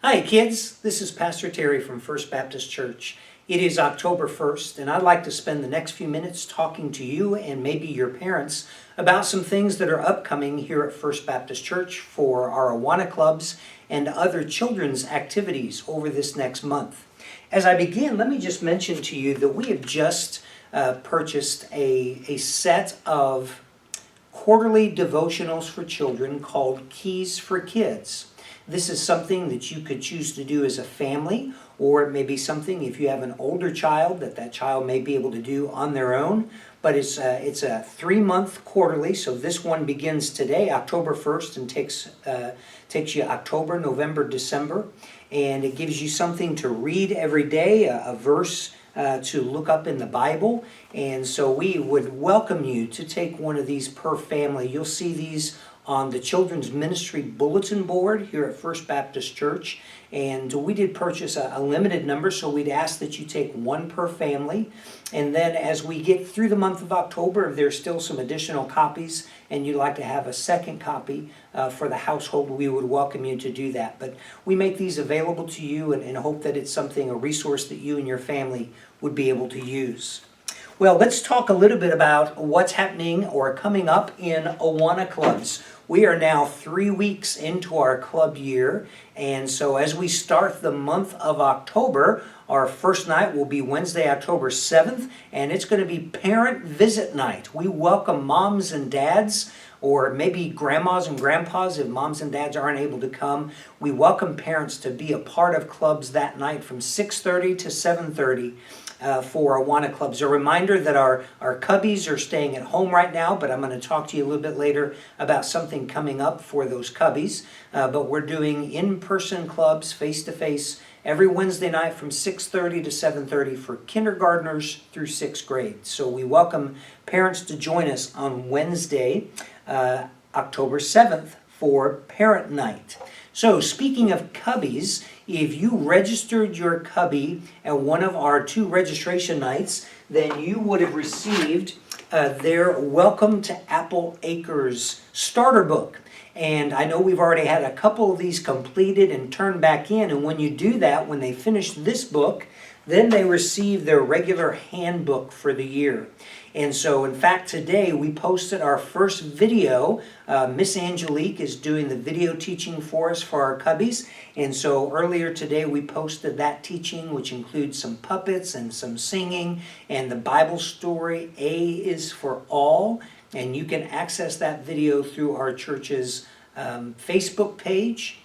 Hi kids, this is Pastor Terry from First Baptist Church. It is October 1st and I'd like to spend the next few minutes talking to you and maybe your parents about some things that are upcoming here at First Baptist Church for our Awana Clubs and other children's activities over this next month. As I begin, let me just mention to you that we have just purchased a set of quarterly devotionals for children called Keys for Kids. This is something that you could choose to do as a family, or it may be something if you have an older child that child may be able to do on their own. But it's a 3-month quarterly, so this one begins today, October 1st, and takes you October, November, December, and it gives you something to read every day, a verse to look up in the Bible. And so we would welcome you to take one of these per family. You'll see these on the Children's Ministry Bulletin Board here at First Baptist Church. And we did purchase a limited number, so we'd ask that you take one per family. And then as we get through the month of October, if there's still some additional copies and you'd like to have a second copy for the household, we would welcome you to do that. But we make these available to you and hope that it's a resource that you and your family would be able to use. Well, let's talk a little bit about what's happening or coming up in Awana Clubs. We are now 3 weeks into our club year, and so as we start the month of October, our first night will be Wednesday, October 7th, and it's going to be Parent Visit Night. We welcome moms and dads, or maybe grandmas and grandpas if moms and dads aren't able to come. We welcome parents to be a part of clubs that night from 6:30 to 7:30. For Awana Clubs. A reminder that our Cubbies are staying at home right now, but I'm going to talk to you a little bit later about something coming up for those Cubbies. But we're doing in-person clubs, face-to-face, every Wednesday night from 6:30 to 7:30 for kindergartners through 6th grade. So we welcome parents to join us on Wednesday, October 7th for Parent Night. So speaking of Cubbies, if you registered your Cubby at one of our 2 registration nights, then you would have received their Welcome to Apple Acres starter book. And I know we've already had a couple of these completed and turned back in. And when you do that, when they finish this book, then they receive their regular handbook for the year. And so, in fact, today we posted our first video. Miss Angelique is doing the video teaching for us for our Cubbies. And so earlier today we posted that teaching, which includes some puppets and some singing and the Bible story, A is for All. And you can access that video through our church's Facebook page.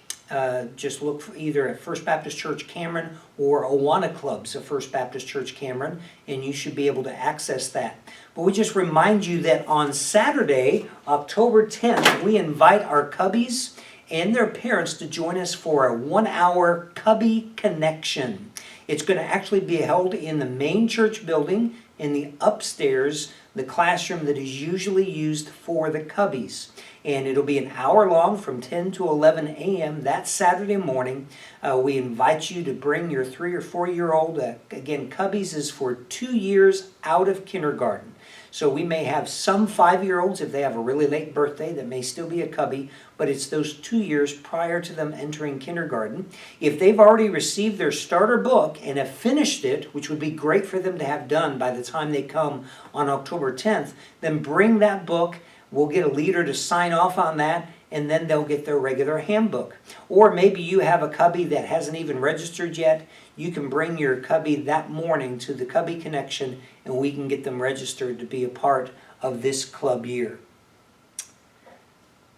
Just look for either at First Baptist Church Cameron or Awana Clubs of First Baptist Church Cameron, and you should be able to access that. But we just remind you that on Saturday, October 10th, we invite our Cubbies and their parents to join us for a 1-hour Cubby Connection. It's going to actually be held in the main church building in the upstairs, the classroom that is usually used for the Cubbies. And it'll be an hour long from 10 to 11 a.m. that Saturday morning. We invite you to bring your 3 or 4-year-old. Again, Cubbies is for 2 years out of kindergarten. So we may have some 5-year-olds, if they have a really late birthday, that may still be a Cubby, but it's those 2 years prior to them entering kindergarten. If they've already received their starter book and have finished it, which would be great for them to have done by the time they come on October 10th, then bring that book. We'll get a leader to sign off on that, and then they'll get their regular handbook. Or maybe you have a Cubby that hasn't even registered yet. You can bring your Cubby that morning to the Cubby Connection, and we can get them registered to be a part of this club year.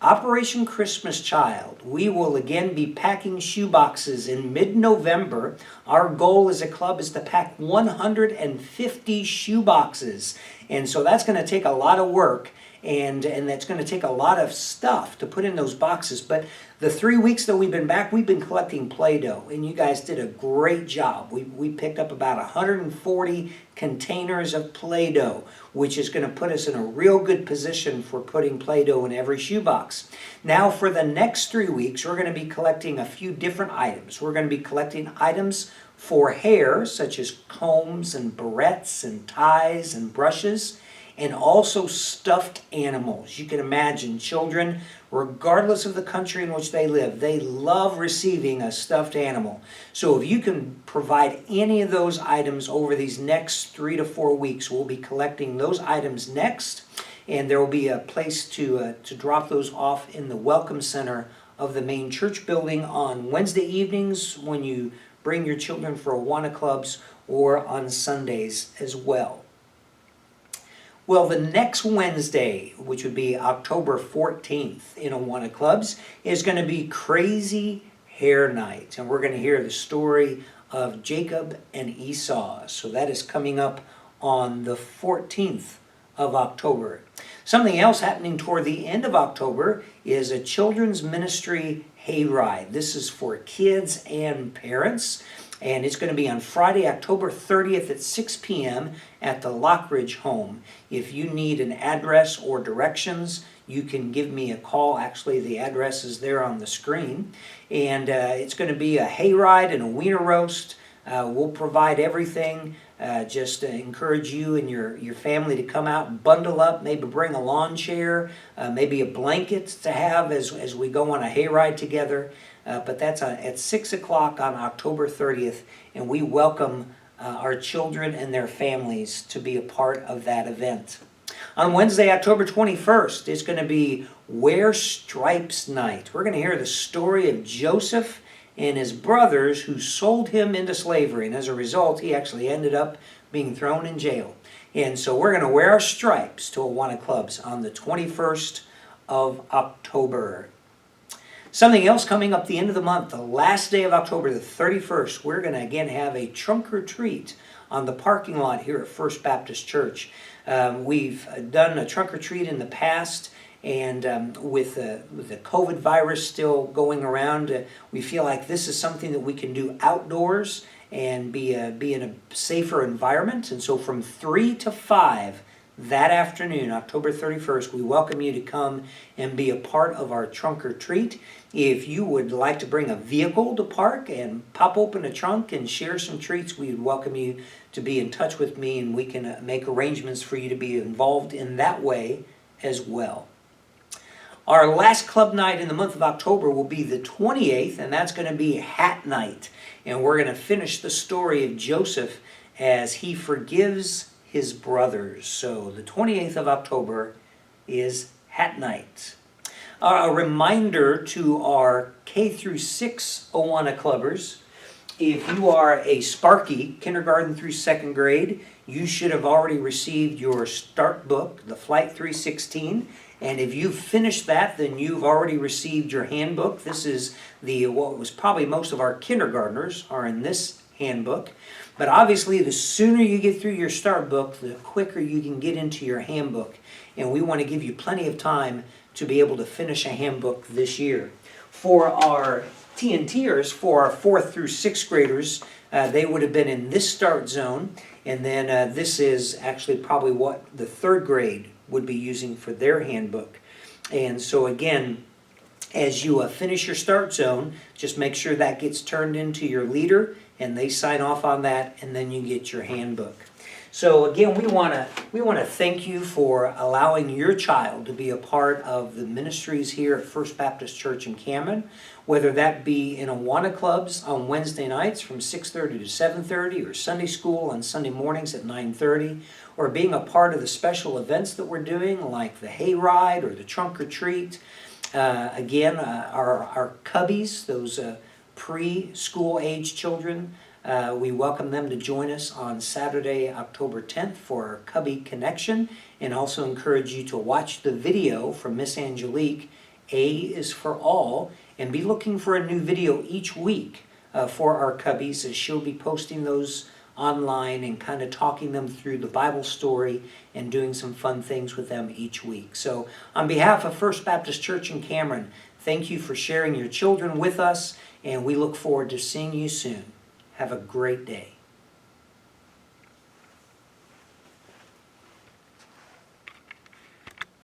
Operation Christmas Child. We will again be packing shoe boxes in mid-November. Our goal as a club is to pack 150 shoe boxes. And so that's going to take a lot of work. And that's going to take a lot of stuff to put in those boxes. But the 3 weeks that we've been back, we've been collecting Play-Doh. And you guys did a great job. We picked up about 140 containers of Play-Doh, which is going to put us in a real good position for putting Play-Doh in every shoebox. Now for the next 3 weeks, we're going to be collecting a few different items. We're going to be collecting items for hair, such as combs and barrettes and ties and brushes. and also stuffed animals. You can imagine children, regardless of the country in which they live, they love receiving a stuffed animal. So if you can provide any of those items over these next 3 to 4 weeks, we'll be collecting those items next, and there will be a place to drop those off in the Welcome Center of the main church building on Wednesday evenings when you bring your children for Awana Clubs, or on Sundays as well. Well, the next Wednesday, which would be October 14th in Awana Clubs, is going to be Crazy Hair Night. And we're going to hear the story of Jacob and Esau. So that is coming up on the 14th of October. Something else happening toward the end of October is a children's ministry Hayride. This is for kids and parents, and it's going to be on Friday, October 30th at 6 p.m. at the Lockridge home. If you need an address or directions, you can give me a call. Actually, the address is there on the screen. And it's going to be a hayride and a wiener roast. We'll provide everything. Just encourage you and your family to come out and bundle up, maybe bring a lawn chair, maybe a blanket to have as we go on a hayride together. But that's at 6 o'clock on October 30th, and we welcome our children and their families to be a part of that event. On Wednesday, October 21st, it's going to be Wear Stripes Night. We're going to hear the story of Joseph and his brothers who sold him into slavery. And as a result, he actually ended up being thrown in jail. And so we're going to wear our stripes to Awana Clubs on the 21st of October. Something else coming up the end of the month, the last day of October, the 31st, we're going to again have a trunk or treat on the parking lot here at First Baptist Church. We've done a trunk or treat in the past, and with the COVID virus still going around, we feel like this is something that we can do outdoors and be in a safer environment. And so from 3 to 5 that afternoon, October 31st, we welcome you to come and be a part of our trunk or treat. If you would like to bring a vehicle to park and pop open a trunk and share some treats, we would welcome you to be in touch with me, and we can make arrangements for you to be involved in that way as well. Our last club night in the month of October will be the 28th, and that's going to be Hat Night. And we're going to finish the story of Joseph as he forgives his brothers. So the 28th of October is Hat Night. A reminder to our K through 6 Awana Clubbers, if you are a Sparky, kindergarten through 2nd grade, you should have already received your start book, the Flight 316. And if you've finished that, then you've already received your handbook. This is what was probably most of our kindergartners are in this handbook. But obviously, the sooner you get through your start book, the quicker you can get into your handbook. And we want to give you plenty of time to be able to finish a handbook this year. For our TNTers, for our 4th through 6th graders, they would have been in this start zone. And then this is actually probably what the 3rd grade would be using for their handbook. And so again, as you finish your start zone, just make sure that gets turned into your leader and they sign off on that, and then you get your handbook. So again, we want to thank you for allowing your child to be a part of the ministries here at First Baptist Church in Cameron, whether that be in Awana Clubs on Wednesday nights from 6:30 to 7:30, or Sunday school on Sunday mornings at 9:30, or being a part of the special events that we're doing like the Hayride or the Trunk or Treat. Our Cubbies, those preschool age children, we welcome them to join us on Saturday, October 10th for our Cubby Connection, and also encourage you to watch the video from Miss Angelique, A is for All, and be looking for a new video each week for our Cubbies, as she'll be posting those online and kind of talking them through the Bible story and doing some fun things with them each week. So on behalf of First Baptist Church in Cameron, thank you for sharing your children with us, and we look forward to seeing you soon. Have a great day.